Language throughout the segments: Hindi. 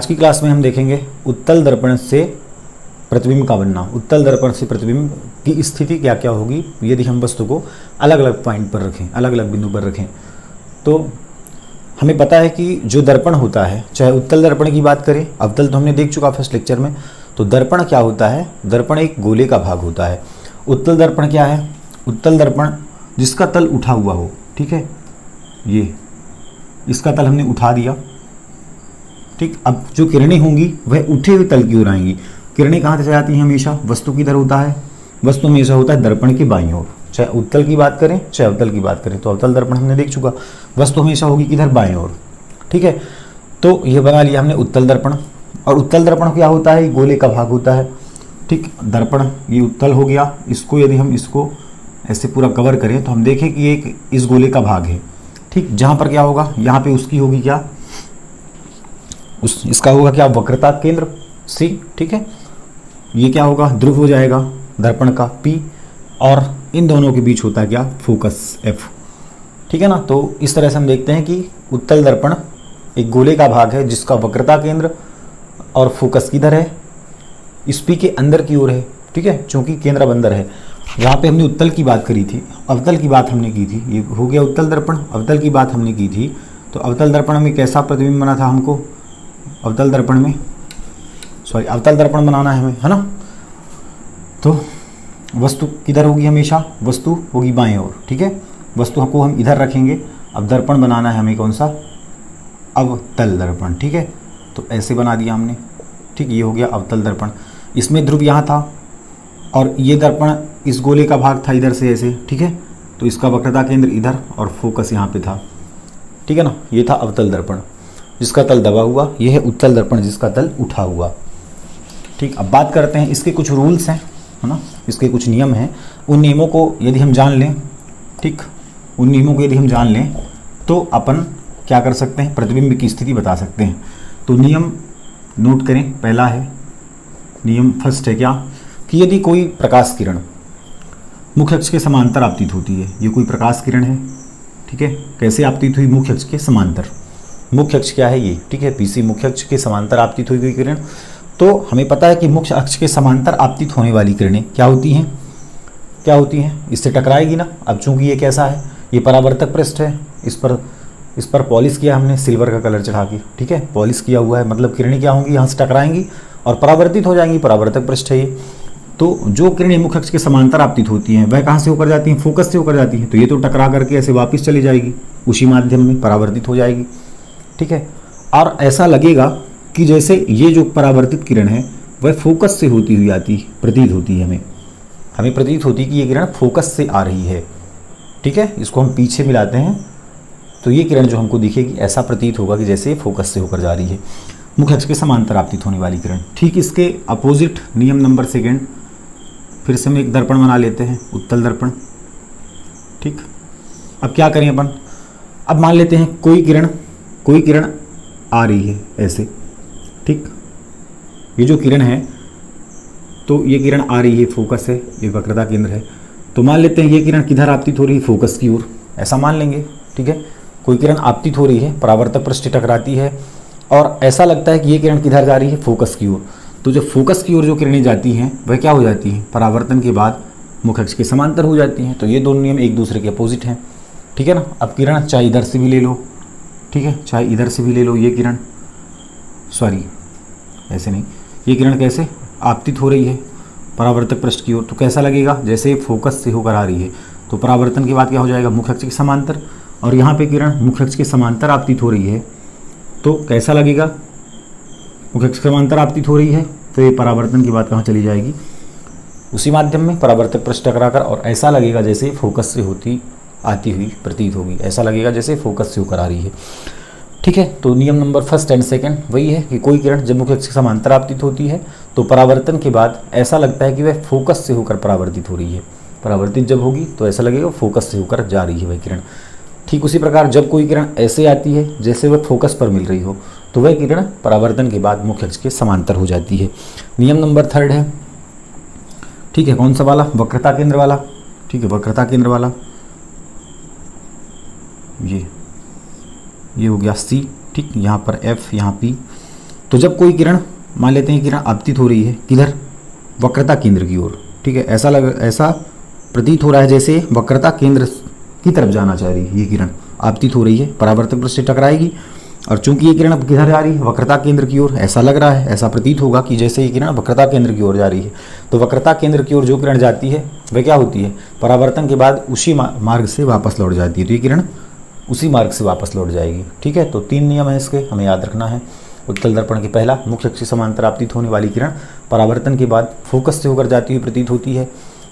आज की क्लास में हम देखेंगे उत्तल दर्पण से प्रतिबिंब का बनना। उत्तल दर्पण से प्रतिबिंब की स्थिति क्या क्या होगी यदि हम वस्तु को अलग अलग पॉइंट पर रखें, अलग अलग बिंदु पर रखें। तो हमें पता है कि जो दर्पण होता है, चाहे उत्तल दर्पण की बात करें, अवतल तो हमने देख चुका फर्स्ट लेक्चर में। तो दर्पण क्या होता है? दर्पण एक गोले का भाग होता है। उत्तल दर्पण क्या है? उत्तल दर्पण जिसका तल उठा हुआ हो, ठीक है, ये इसका तल हमने उठा दिया, ठीक। अब जो किरणें होंगी वह उठे हुए तल की ओर आएंगी। किरणें कहाँ से आती हैं? हमेशा वस्तु की तरफ होता है। वस्तु हमेशा होता है दर्पण की बाईं ओर, चाहे उत्तल की बात करें चाहे अवतल की बात करें। तो अवतल दर्पण हमने देख चुका, वस्तु हमेशा होगी किधर? बाईं ओर, ठीक है। तो ये बना लिया हमने उत्तल दर्पण। और उत्तल दर्पण क्या होता है? गोले का भाग होता है, ठीक। दर्पण ये उत्तल हो गया। इसको यदि हम इसको ऐसे पूरा कवर करें तो हम देखें कि एक इस गोले का भाग है, ठीक। जहाँ पर क्या होगा? यहाँ पे उसकी होगी क्या? इसका होगा क्या? वक्रता केंद्र सी, ठीक है। ये क्या होगा? ध्रुव हो जाएगा दर्पण का P, और इन दोनों के बीच होता है क्या? फोकस F, ठीक है ना। तो इस तरह से हम देखते हैं कि उत्तल दर्पण एक गोले का भाग है जिसका वक्रता केंद्र और फोकस किधर है? इस P के अंदर की ओर है, ठीक है, क्योंकि केंद्र अब अंदर है। यहाँ पे हमने उत्तल की बात करी थी, अवतल की बात हमने की थी। ये हो गया उत्तल दर्पण। अवतल की बात हमने की थी, तो अवतल दर्पण में कैसा प्रतिबिंब बना था हमको? अवतल दर्पण में अवतल दर्पण बनाना है हमें, है ना। तो वस्तु किधर होगी? हमेशा वस्तु होगी बाएं ओर, ठीक है। वस्तु को हम इधर रखेंगे। अब दर्पण बनाना है हमें कौन सा? अवतल दर्पण, ठीक है। तो ऐसे बना दिया हमने, ठीक। ये हो गया अवतल दर्पण। इसमें ध्रुव यहाँ था और ये दर्पण इस गोले का भाग था इधर से ऐसे, ठीक है। तो इसका वक्रता केंद्र इधर और फोकस यहाँ पे था, ठीक है ना। ये था अवतल दर्पण जिसका तल दबा हुआ। यह है उत्तल दर्पण जिसका तल उठा हुआ, ठीक। अब बात करते हैं, इसके कुछ रूल्स हैं, है ना, इसके कुछ नियम हैं। उन नियमों को यदि हम जान लें, ठीक, उन नियमों को यदि हम जान लें तो अपन क्या कर सकते हैं? प्रतिबिंब की स्थिति बता सकते हैं। तो नियम नोट करें। पहला है नियम, फर्स्ट है क्या कि यदि कोई प्रकाश किरण मुख्य अक्ष के समांतर आपतित होती है, ये कोई प्रकाश किरण है, ठीक है। कैसे आपतित हुई? मुख्य अक्ष के समांतर। मुख्य अक्ष क्या है? ये, ठीक है, PC मुख्य अक्ष के समांतर आपतित हुई गई किरण। तो हमें पता है कि मुख्य अक्ष के समांतर आपतित होने वाली किरणें क्या होती हैं? क्या होती हैं? इससे टकराएगी ना। अब चूंकि ये कैसा है? ये परावर्तक पृष्ठ है। इस पर पॉलिश किया हमने सिल्वर का कलर चढ़ा के, ठीक है, पॉलिश किया हुआ है। मतलब किरणें क्या होंगी? यहाँ से टकराएंगी और परावर्तित हो जाएंगी। परावर्तक पृष्ठ है ये। तो जो किरणें मुख्य अक्ष के समांतर आपतित होती हैं वह कहाँ से होकर जाती हैं? फोकस से होकर जाती हैं। तो ये तो टकरा करके ऐसे वापस चली जाएगी, उसी माध्यम में परावर्तित हो जाएगी, ठीक है। और ऐसा लगेगा कि जैसे ये जो परावर्तित किरण है वह फोकस से होती हुई आती प्रतीत होती है। हमें प्रतीत होती है कि ये किरण फोकस से आ रही है, ठीक है। इसको हम पीछे मिलाते हैं तो ये किरण जो हमको दिखेगी ऐसा प्रतीत होगा कि जैसे फोकस से होकर जा रही है, मुख्य अक्ष के समांतर आपतित होने वाली किरण। ठीक इसके अपोजिट नियम नंबर सेकेंड, फिर से हम एक दर्पण बना लेते हैं, उत्तल दर्पण, ठीक। अब क्या करें अपन? अब मान लेते हैं कोई किरण आ रही है ऐसे, ठीक। ये जो किरण है, तो ये किरण आ रही है, फोकस है, ये वक्रता केंद्र है। तो मान लेते हैं ये किरण किधर आपतित हो रही है? फोकस की ओर, ऐसा मान लेंगे, ठीक है। कोई किरण आपतित हो रही है, परावर्तक पृष्ठ टकराती है और ऐसा लगता है कि ये किरण किधर जा रही है? फोकस की ओर। तो जब फोकस की ओर जो किरणें जाती हैं वह क्या हो जाती हैं? परावर्तन के बाद मुख्य अक्ष के समांतर हो जाती हैं। तो ये दोनों नियम एक दूसरे के अपोजिट हैं, ठीक है ना। अब किरण चाहे इधर से भी ले लो, ठीक है, चाहे इधर से भी ले लो। ये किरण, सॉरी ऐसे नहीं, ये किरण कैसे आपतित हो रही है? परावर्तक पृष्ठ की ओर। तो कैसा लगेगा? जैसे फोकस से होकर आ रही है। तो परावर्तन के बाद क्या हो जाएगा? मुख्य अक्ष के समांतर। और यहाँ पे किरण मुख्य अक्ष के समांतर आपतित हो रही है, तो कैसा लगेगा? मुख्य अक्ष के समांतर आपतित हो रही है, तो ये परावर्तन के बाद कहाँ चली जाएगी? उसी माध्यम में परावर्तक पृष्ठ टकराकर, और ऐसा लगेगा जैसे फोकस से होती आती हुई प्रतीत होगी। ऐसा लगेगा जैसे फोकस से होकर आ रही है, ठीक है। तो नियम नंबर फर्स्ट एंड सेकंड वही है कि कोई किरण जब मुख्य अक्ष के समांतर आपतित होती है तो परावर्तन के बाद ऐसा लगता है कि वह फोकस से होकर परावर्तित हो रही है। परावर्तित जब होगी तो ऐसा लगेगा फोकस से होकर जा रही है वह किरण। ठीक उसी प्रकार जब कोई किरण ऐसे आती है जैसे वह फोकस पर मिल रही हो, तो वह किरण परावर्तन के बाद मुख्य अक्ष के समांतर हो जाती है। नियम नंबर थर्ड है, ठीक है, कौन सा वाला? वक्रता केंद्र वाला, ठीक है, वक्रता केंद्र वाला। ये हो गया C, ठीक, यहाँ पर F, यहाँ P, तो जब कोई किरण, मान लेते हैं किरण आपतित हो रही है किधर, वक्रता केंद्र की ओर, ठीक है, ऐसा प्रतीत हो रहा है जैसे वक्रता केंद्र की तरफ जाना चाह रही है, ये किरण आपतित हो रही है, परावर्तक पृष्ठ से टकराएगी, और चूंकि ये किरण अब किधर जा रही है, वक्रता केंद्र की ओर, ऐसा लग रहा है, ऐसा प्रतीत होगा कि जैसे ये किरण वक्रता केंद्र की ओर जा रही है। तो वक्रता केंद्र की ओर जो किरण जाती है वह क्या होती है, परावर्तन के बाद उसी मार्ग से वापस लौट जाती है, तो ये किरण उसी मार्ग से वापस लौट जाएगी, ठीक है। तो 3 नियम है इसके, हमें याद रखना है। उत्तल दर्पण के पहला, मुख्य अक्ष के समांतर आपतित होने वाली किरण परावर्तन के बाद फोकस से होकर जाती हुई प्रतीत होती है।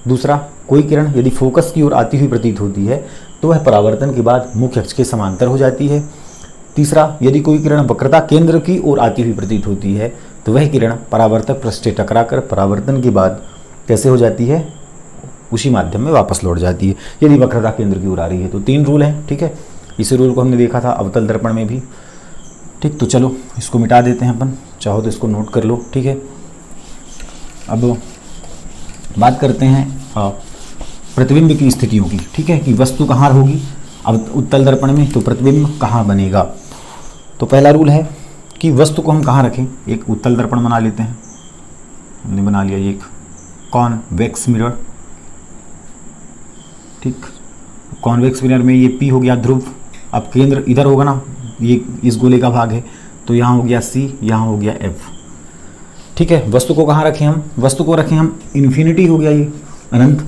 दूसरा, कोई किरण यदि फोकस की ओर आती हुई प्रतीत होती है तो वह परावर्तन के बाद मुख्य अक्ष के समांतर हो जाती है। तीसरा, यदि कोई किरण वक्रता केंद्र की ओर आती हुई प्रतीत होती है तो वह किरण परावर्तक पृष्ठ से टकराकर परावर्तन के बाद कैसे हो जाती है, उसी माध्यम में वापस लौट जाती है, यदि वक्रता केंद्र की ओर आ रही है। तो 3 रूल हैं, ठीक है। इसी रूल को हमने देखा था अवतल दर्पण में भी, ठीक। तो चलो इसको मिटा देते हैं अपन, चाहो तो इसको नोट कर लो, ठीक है। अब बात करते हैं प्रतिबिंब की स्थितियों की, ठीक है, कि वस्तु कहाँ होगी अब उत्तल दर्पण में, तो प्रतिबिंब कहाँ बनेगा। तो पहला रूल है कि वस्तु को हम कहाँ रखें। एक उत्तल दर्पण बना लेते हैं, हमने बना लिया एक कॉन्वेक्स मिरर, ठीक। कॉन्वेक्स मिरर में ये P हो गया ध्रुव, अब केंद्र इधर होगा ना, ये इस गोले का भाग है, तो यहाँ हो गया C, यहाँ हो गया F, ठीक है। वस्तु को कहाँ रखें हम, वस्तु को रखें हम इन्फिनिटी, हो गया ये अनंत,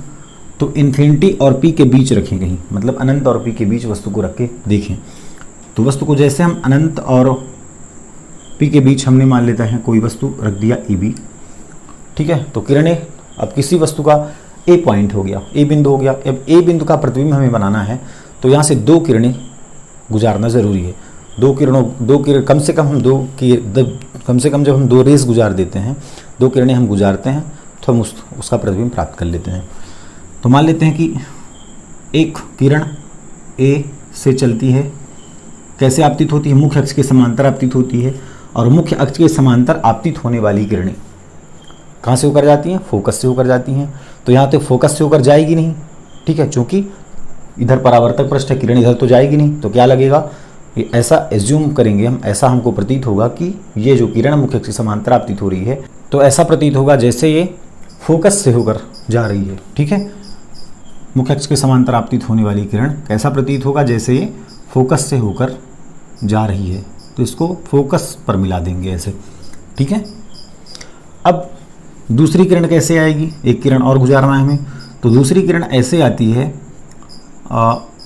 तो इन्फिनिटी और P के बीच रखें कहीं, मतलब अनंत और P के बीच वस्तु को रख के देखें। तो वस्तु को जैसे हम अनंत और P के बीच हमने मान लेते हैं कोई वस्तु रख दिया AB, ठीक है। तो किरणें, अब किसी वस्तु का A पॉइंट हो गया, A बिंदु हो गया, अब A बिंदु का प्रतिबिंब हमें बनाना है, तो यहाँ से 2 किरणें गुजारना ज़रूरी है। 2 किरण कम से कम हम जब हम 2 रेस गुजार देते हैं, 2 किरणें हम गुजारते हैं, तो हम उसका प्रतिबिंब प्राप्त कर लेते हैं। तो मान लेते हैं कि एक किरण A से चलती है, कैसे आपतित होती है, मुख्य अक्ष के समांतर आपतित होती है, और मुख्य अक्ष के समांतर आपतित होने वाली किरणें कहाँ से होकर जाती हैं, फोकस से होकर जाती हैं। तो यहाँ तो फोकस से होकर जाएगी नहीं, ठीक है, क्योंकि इधर परावर्तक पृष्ठ है, किरण इधर तो जाएगी नहीं, तो क्या लगेगा, ये ऐसा एज्यूम करेंगे हम, ऐसा हमको प्रतीत होगा कि ये जो किरण मुख्य अक्ष के समांतर आपतित हो रही है, तो ऐसा प्रतीत होगा जैसे ये फोकस से होकर जा रही है, ठीक है। मुख्य अक्ष के समांतर आपतित होने वाली किरण कैसा प्रतीत होगा, जैसे ये फोकस से होकर जा रही है, तो इसको फोकस पर मिला देंगे ऐसे, ठीक है। अब दूसरी किरण कैसे आएगी, एक किरण और गुजारना है हमें, तो दूसरी किरण ऐसे आती है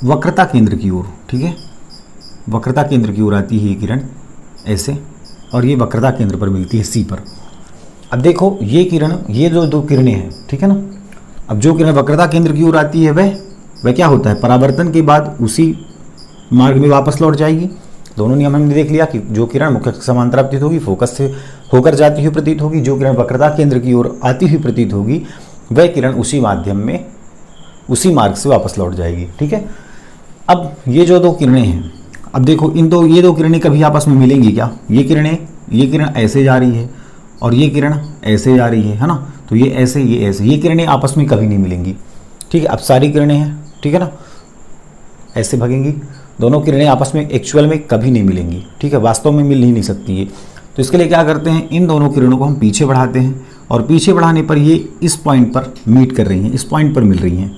वक्रता केंद्र की ओर, ठीक है, वक्रता केंद्र की ओर आती है ये किरण ऐसे, और ये वक्रता केंद्र पर मिलती है C पर। अब देखो ये किरण, ये जो 2 किरणें हैं, ठीक है ना, अब जो किरण वक्रता केंद्र की ओर आती है वह क्या होता है, परावर्तन के बाद उसी मार्ग में वापस लौट जाएगी। दोनों नियम हमने देख लिया कि जो किरण मुख्य अक्ष के समांतर आपतित होगी, फोकस से होकर जाती हुई प्रतीत होगी, जो किरण वक्रता केंद्र की ओर आती हुई प्रतीत होगी, वह किरण उसी माध्यम में उसी मार्ग से वापस लौट जाएगी, ठीक है। अब ये जो 2 किरणें हैं, अब देखो ये 2 किरणें कभी आपस में मिलेंगी क्या, ये किरण ऐसे जा रही है और ये किरण ऐसे जा रही है ना, तो ये ऐसे, ये किरणें आपस में कभी नहीं मिलेंगी, ठीक है। अब सारी किरणें हैं, ठीक है ना, ऐसे भागेंगी, दोनों किरणें आपस में एक्चुअल में कभी नहीं मिलेंगी, ठीक है, वास्तव में मिल ही नहीं सकती है। तो इसके लिए क्या करते हैं, इन दोनों किरणों को हम पीछे बढ़ाते हैं, और पीछे बढ़ाने पर ये इस पॉइंट पर मीट कर रही हैं, इस पॉइंट पर मिल रही हैं,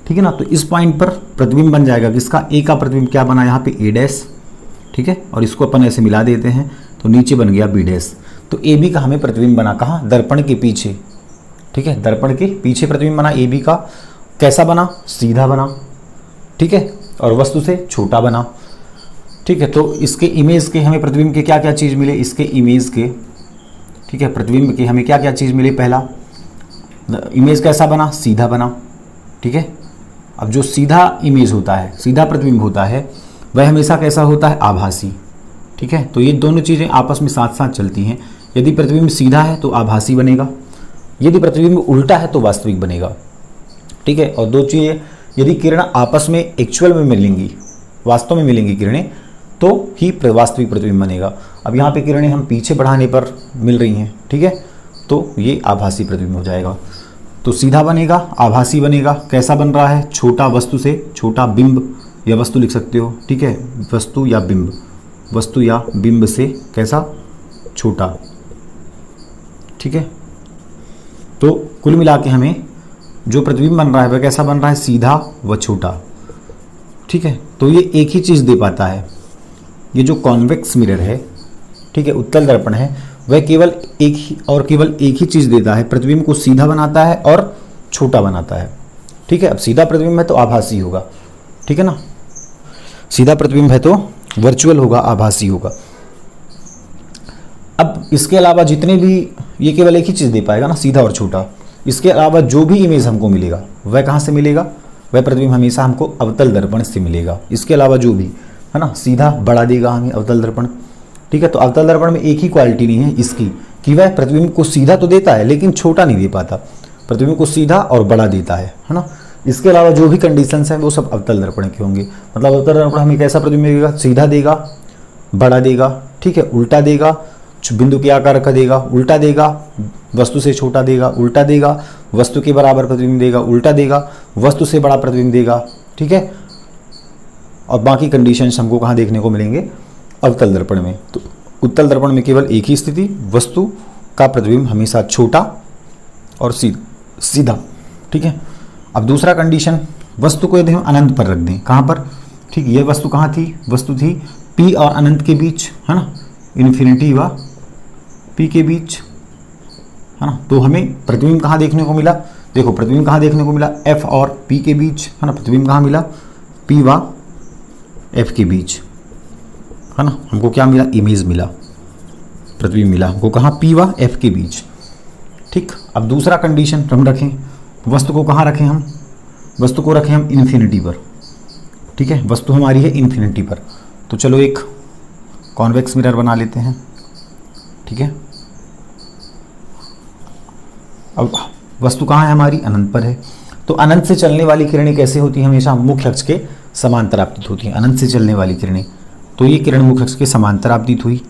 ठीक है ना। तो इस पॉइंट पर प्रतिबिंब बन जाएगा किसका, A का प्रतिबिंब क्या बना यहाँ पे A', ठीक है, और इसको अपन ऐसे मिला देते हैं, तो नीचे बन गया B'। तो AB का हमें प्रतिबिंब बना कहाँ, दर्पण के पीछे, ठीक है, दर्पण के पीछे प्रतिबिंब बना AB का, कैसा बना, सीधा बना, ठीक है, और वस्तु से छोटा बना, ठीक है। तो इसके इमेज के हमें प्रतिबिंब के क्या क्या चीज़ मिले, इसके इमेज के, ठीक है, प्रतिबिंब के हमें क्या क्या चीज़ मिली, पहला इमेज कैसा बना, सीधा बना, ठीक है। अब जो सीधा इमेज होता है, सीधा प्रतिबिंब होता है, वह हमेशा कैसा होता है, आभासी, ठीक है। तो ये दोनों चीज़ें आपस में साथ साथ चलती हैं, यदि प्रतिबिंब सीधा है तो आभासी बनेगा, यदि प्रतिबिंब उल्टा है तो वास्तविक बनेगा, ठीक है। और 2 चीज़ें, यदि किरण आपस में एक्चुअल में मिलेंगी, वास्तव में मिलेंगी किरणें, तो ही वास्तविक प्रतिबिंब बनेगा। अब यहाँ पे किरणें हम पीछे बढ़ाने पर मिल रही हैं, ठीक है, तो ये आभासी प्रतिबिंब हो जाएगा। तो सीधा बनेगा, आभासी बनेगा, कैसा बन रहा है, छोटा वस्तु से छोटा बिंब या वस्तु लिख सकते हो, ठीक है, वस्तु या बिंब से कैसा, छोटा। ठीक है, तो कुल मिला के हमें जो प्रतिबिंब बन रहा है वह कैसा बन रहा है, सीधा व छोटा। ठीक है, तो ये एक ही चीज़ दे पाता है, ये जो कॉन्वेक्स मिरर है, ठीक है, उत्तल दर्पण है, वह केवल एक ही चीज़ देता है, प्रतिबिंब को सीधा बनाता है और छोटा बनाता है। ठीक है, अब सीधा प्रतिबिंब है तो आभासी होगा, ठीक है ना, सीधा प्रतिबिंब है तो वर्चुअल होगा, आभासी होगा। अब इसके अलावा जितने भी, ये केवल एक ही चीज़ दे पाएगा ना, सीधा और छोटा। इसके अलावा जो भी इमेज हमको मिलेगा वह कहाँ से मिलेगा, वह प्रतिबिंब हमेशा हमको अवतल दर्पण से मिलेगा। इसके अलावा जो भी है ना, सीधा बड़ा देगा हमें अवतल दर्पण। ठीक है, तो अवतल दर्पण में एक ही क्वालिटी नहीं है इसकी कि वह प्रतिबिंब को सीधा तो देता है लेकिन छोटा नहीं दे पाता, प्रतिबिंब को सीधा और बड़ा देता है ना। इसके अलावा जो भी कंडीशंस हैं वो सब अवतल दर्पण के होंगे। मतलब अवतल दर्पण हमें कैसा प्रतिबिंब देगा, सीधा देगा, बड़ा देगा, ठीक है, उल्टा देगा, बिंदु के आकार का देगा, उल्टा देगा, वस्तु से छोटा देगा, उल्टा देगा, वस्तु के बराबर प्रतिबिंब देगा, उल्टा देगा, वस्तु से बड़ा प्रतिबिंब देगा। ठीक है, और बाकी कंडीशंस हमको कहाँ देखने को मिलेंगे, अवतल दर्पण में। तो उत्तल दर्पण में केवल एक ही स्थिति, वस्तु का प्रतिबिंब हमेशा छोटा और सीधा। ठीक है, अब दूसरा कंडीशन, वस्तु को यदि हम अनंत पर रख दें, कहाँ पर, ठीक, ये वस्तु कहाँ थी, वस्तु थी P और अनंत के बीच, है ना, इन्फिनिटी व P के बीच, है ना, तो हमें प्रतिबिंब कहाँ देखने को मिला, देखो प्रतिबिंब कहाँ देखने को मिला, F और P के बीच, है ना, प्रतिबिंब कहाँ मिला, P व F के बीच, है ना, हमको क्या मिला, इमेज मिला, प्रतिबिंब मिला हमको कहाँ, P व F के बीच। ठीक, अब दूसरा कंडीशन हम रखें, वस्तु को कहाँ रखें हम, वस्तु को रखें हम इन्फिनिटी पर। ठीक है, वस्तु हमारी है इन्फिनिटी पर, तो चलो एक कॉन्वेक्स मिरर बना लेते हैं। ठीक है, अब वस्तु कहाँ है हमारी, अनंत पर है, तो अनंत से चलने वाली किरणें कैसे होती हैं, हमेशा मुख्य अक्ष के समांतर आपतित होती हैं। अनंत से चलने वाली किरणें, तो ये किरण मुख्य अक्ष के समांतर आपतित हुई।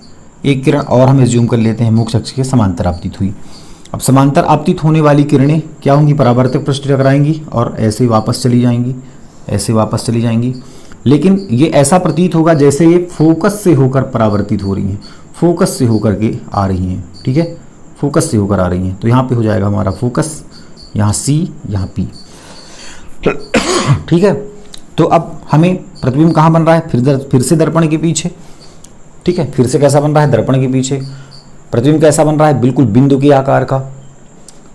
एक किरण और हम एज्यूम कर लेते हैं मुख्य अक्ष के समांतर आपतित हुई। अब समांतर आपतित होने वाली किरणें क्या होंगी, परावर्तक पृष्ठ टकराएंगी और ऐसे वापस चली जाएंगी, ऐसे वापस चली जाएंगी। लेकिन ये ऐसा प्रतीत होगा जैसे ये फोकस से होकर परावर्तित हो रही हैं, फोकस से होकर के आ रही हैं। ठीक है, फोकस से होकर आ रही हैं, तो यहाँ पे हो जाएगा हमारा फोकस, यहाँ C, यहाँ P। ठीक है, तो अब हमें प्रतिबिंब कहाँ बन रहा है, फिर से दर्पण के पीछे। ठीक है, फिर से कैसा बन रहा है, दर्पण के पीछे। प्रतिबिंब कैसा बन रहा है, बिल्कुल बिंदु के आकार का।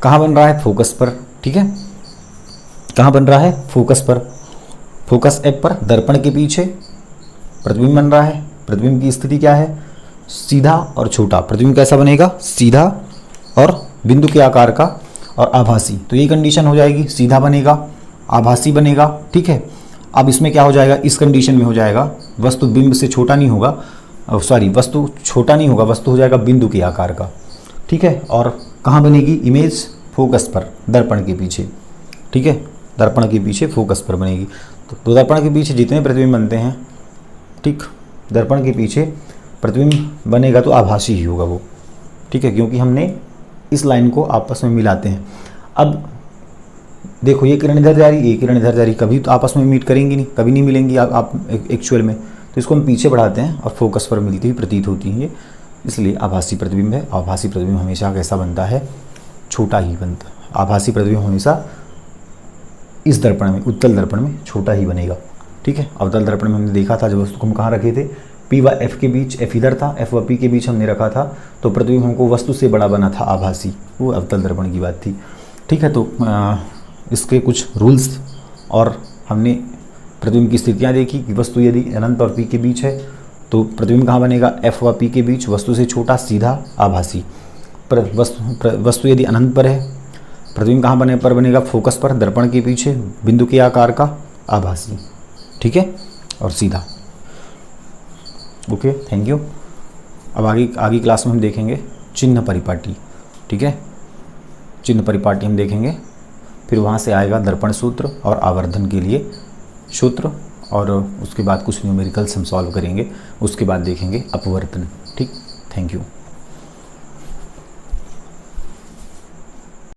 कहाँ बन रहा है, फोकस पर। ठीक है, कहाँ बन रहा है, फोकस पर, फोकस F पर, दर्पण के पीछे प्रतिबिंब बन रहा है। प्रतिबिंब की स्थिति क्या है, सीधा और छोटा। प्रतिबिंब कैसा बनेगा, सीधा और बिंदु के आकार का और आभासी। तो ये कंडीशन हो जाएगी, सीधा बनेगा, आभासी बनेगा। ठीक है, अब इसमें क्या हो जाएगा, इस कंडीशन में हो जाएगा वस्तु बिंब से छोटा नहीं होगा, सॉरी वस्तु छोटा नहीं होगा, वस्तु हो जाएगा बिंदु के आकार का। ठीक है, और कहाँ बनेगी इमेज, फोकस पर, दर्पण के पीछे। ठीक है, दर्पण के पीछे फोकस पर बनेगी। तो दर्पण के पीछे जितने प्रतिबिंब बनते हैं, ठीक, दर्पण के पीछे प्रतिबिंब बनेगा तो आभासी ही होगा वो। ठीक है, क्योंकि हमने इस लाइन को आपस में मिलाते हैं। अब देखो ये किरण इधर जा रही, ये किरण इधर जा रही, कभी तो आपस में मीट करेंगी नहीं, कभी नहीं मिलेंगी आप एक्चुअल में। तो इसको हम पीछे बढ़ाते हैं और फोकस पर मिलती हुई प्रतीत होती है, इसलिए आभासी प्रतिबिंब है। आभासी प्रतिबिंब हमेशा कैसा बनता है, छोटा ही बनता है। आभासी प्रतिबिंब हमेशा इस दर्पण में, उत्तल दर्पण में छोटा ही बनेगा। ठीक है, अवतल दर्पण में हमने देखा था जब वस्तु को हम कहाँ रखे थे, P व F के बीच, F इधर था, F व P के बीच हमने रखा था, तो प्रतिबिंब हमको वस्तु से बड़ा बना था, आभासी, वो अवतल दर्पण की बात थी। ठीक है, तो इसके कुछ रूल्स और हमने प्रतिबिंब की स्थितियाँ देखी कि वस्तु यदि अनंत और P के बीच है तो प्रतिबिंब कहाँ बनेगा, F व P के बीच, वस्तु से छोटा, सीधा, आभासी। वस्तु यदि अनंत पर है, प्रतिबिंब कहाँ बनेगा, फोकस पर, दर्पण के पीछे, बिंदु के आकार का, आभासी। ठीक है, और सीधा। Okay, thank you. अब आगे क्लास में हम देखेंगे चिन्ह परिपाटी। ठीक है, चिन्ह परिपाटी हम देखेंगे, फिर वहाँ से आएगा दर्पण सूत्र और आवर्धन के लिए सूत्र, और उसके बाद कुछ न्यूमेरिकल्स हम सॉल्व करेंगे, उसके बाद देखेंगे अपवर्तन। ठीक, थैंक यू।